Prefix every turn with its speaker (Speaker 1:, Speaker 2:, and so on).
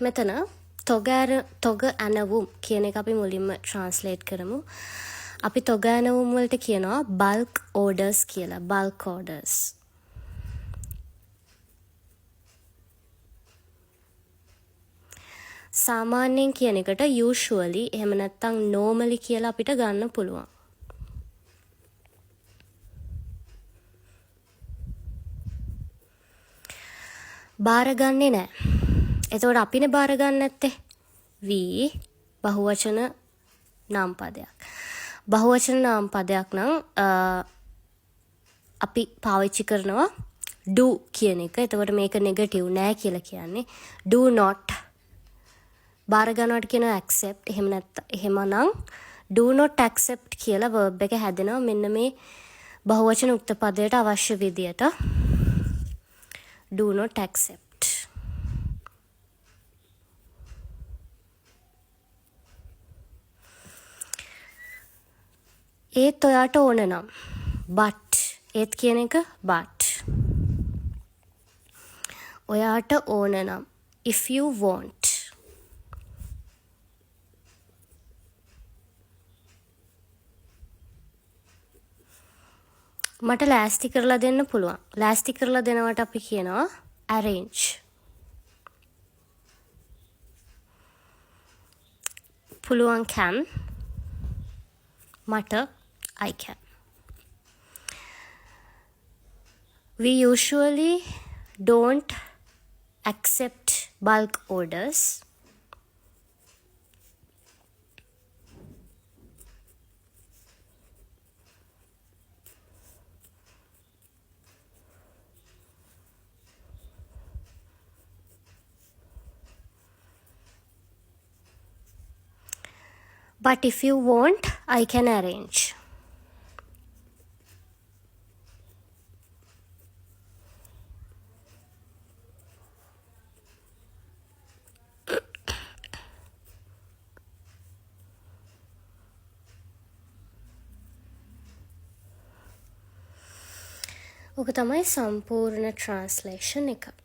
Speaker 1: මෙතන තොග ඇනවුම් කියන එක අපි මුලින්ම ට්‍රාන්ස්ලේට් කරමු. අපි තොග ඇනවුම් වලට කියනවා බල්ක් ඕඩර්ස් කියලා. Bulk orders. සාමාන්‍යයෙන් කියන එකට usually එහෙම නැත්නම් normally කියලා අපිට ගන්න පුළුවන්. බාරගන්නේ නැහැ. එතකොට අපිනේ බාරගන්න නැත්තේ. we බහුවචන නාම පදයක්. බහුවචන නාම පදයක් නම් අපි පාවිච්චි කරනවා do කියන එක. එතකොට මේක නෙගටිව් නෑ කියලා කියන්නේ. do not බාර ගන්නවට කියනවා accept. එහෙමනම් do not accept කියලා verb එක හැදෙනවා මෙන්න මේ බහුවචන උක්ත පදයට අවශ්‍ය විදියට. do not accept. ඒත් ඔයාට ඕන නම් but ඒත් කියන එක but ඔයාට ඕන නම් if you want මට ලෑස්ති කරලා දෙන්න පුළුවන්. ලෑස්ති කරලා දෙනවට අපි කියනවා arrange. පුළුවන් can. මට I can. We usually don't accept bulk orders. But if you want, I can arrange. ඔක තමයි සම්පූර්ණ ට්‍රාන්ස්ලේෂන් එක.